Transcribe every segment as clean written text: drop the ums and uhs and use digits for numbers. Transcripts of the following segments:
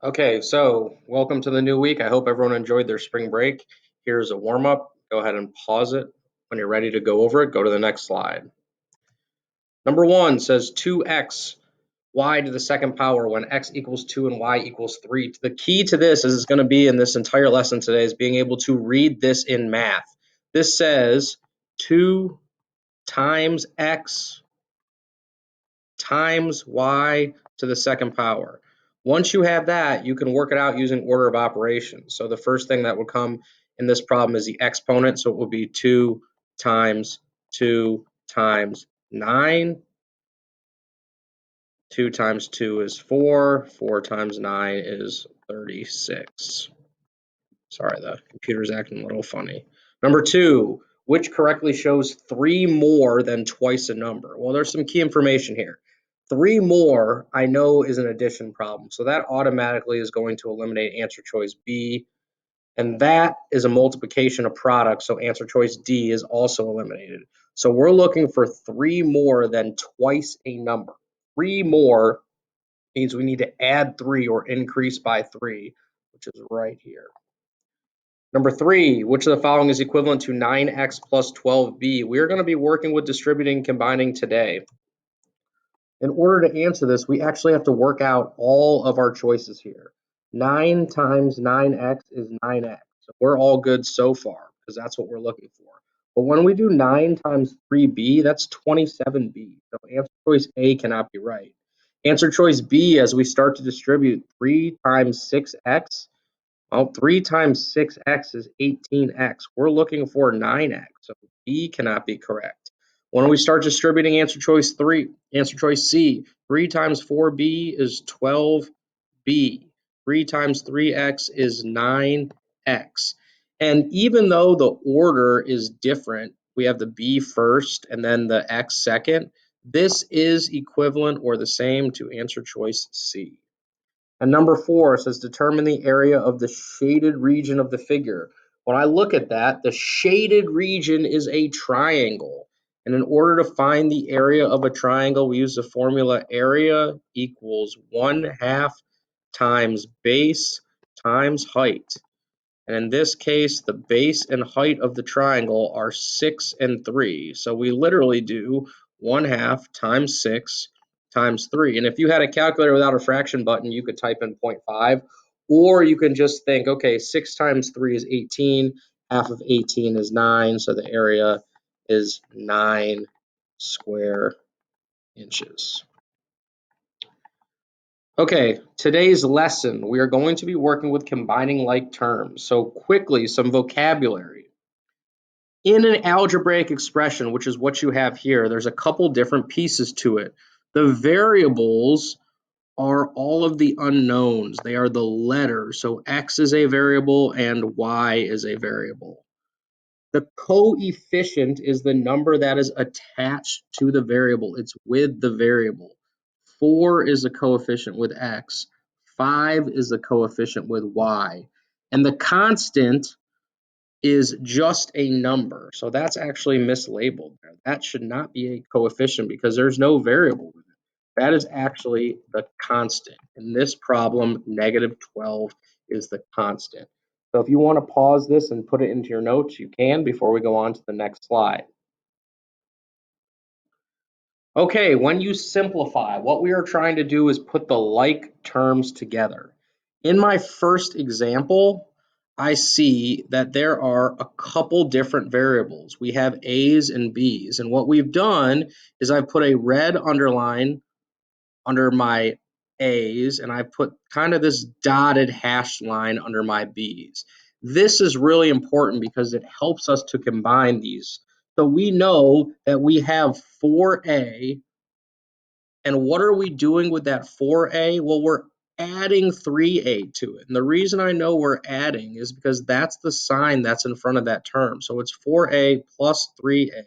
Okay, so welcome to the new week. I hope everyone enjoyed their spring break. Here's a warm up. Go ahead and pause it. When you're ready to go over it, go to the next slide. Number one says 2x y to the second power when x equals 2 and y equals 3. The key to this is going to be in this entire lesson today is being able to read this in math. This says 2 times x times y to the second power. Once you have that, you can work it out using order of operations. So the first thing that would come in this problem is the exponent. So it would be 2 times 2 times 9. 2 times 2 is 4. 4 times 9 is 36. Sorry, the computer's acting a little funny. Number two, which correctly shows 3 more than twice a number? Well, there's some key information here. 3 more, I know, is an addition problem. So that automatically is going to eliminate answer choice B. And that is a multiplication of products. So answer choice D is also eliminated. So we're looking for 3 more than twice a number. 3 more means we need to add 3 or increase by 3, which is right here. Number three, which of the following is equivalent to 9x plus 12b? We are going to be working with distributing and combining today. In order to answer this, we actually have to work out all of our choices here. 9 times 9x is 9x. So we're all good so far because that's what we're looking for. But when we do 9 times 3b, that's 27b. So answer choice A cannot be right. Answer choice B, as we start to distribute, 3 times 6x. Well, 3 times 6x is 18x. We're looking for 9x, so B cannot be correct. When we start distributing answer choice C, 3 times 4b is 12b. 3 times 3x is 9x. And even though the order is different, we have the b first and then the x second, this is equivalent or the same to answer choice C. And number four says determine the area of the shaded region of the figure. When I look at that, the shaded region is a triangle. And in order to find the area of a triangle, we use the formula area equals 1/2 times base times height. And in this case, the base and height of the triangle are 6 and 3. So we literally do 1/2 times 6 times 3. And if you had a calculator without a fraction button, you could type in 0.5. Or you can just think, okay, 6 times 3 is 18. Half of 18 is 9. So the area is 9 square inches. Okay, today's lesson, we are going to be working with combining like terms. So quickly, some vocabulary. In an algebraic expression, which is what you have here, there's a couple different pieces to it. The variables are all of the unknowns. They are the letters. So x is a variable and y is a variable. The coefficient is the number that is attached to the variable. It's with the variable. 4 is the coefficient with x. 5 is the coefficient with y. And the constant is just a number. So that's actually mislabeled there. That should not be a coefficient because there's no variable with it. That is actually the constant. In this problem, -12 is the constant. So if you want to pause this and put it into your notes, you can before we go on to the next slide. Okay, when you simplify, what we are trying to do is put the like terms together. In my first example, I see that there are a couple different variables. We have A's and B's, and what we've done is I've put a red underline under my A's, and I put kind of this dotted hashed line under my B's. This is really important because it helps us to combine these. So we know that we have 4A, and what are we doing with that 4A? Well, we're adding 3A to it. And the reason I know we're adding is because that's the sign that's in front of that term. So it's 4A plus 3A,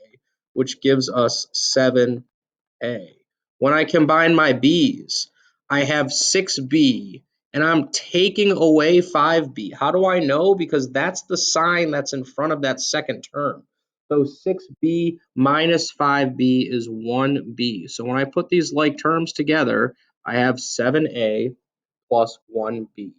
which gives us 7A. When I combine my B's, I have 6B, and I'm taking away 5B. How do I know? Because that's the sign that's in front of that second term. So 6B minus 5B is 1B. So when I put these like terms together, I have 7A plus 1b.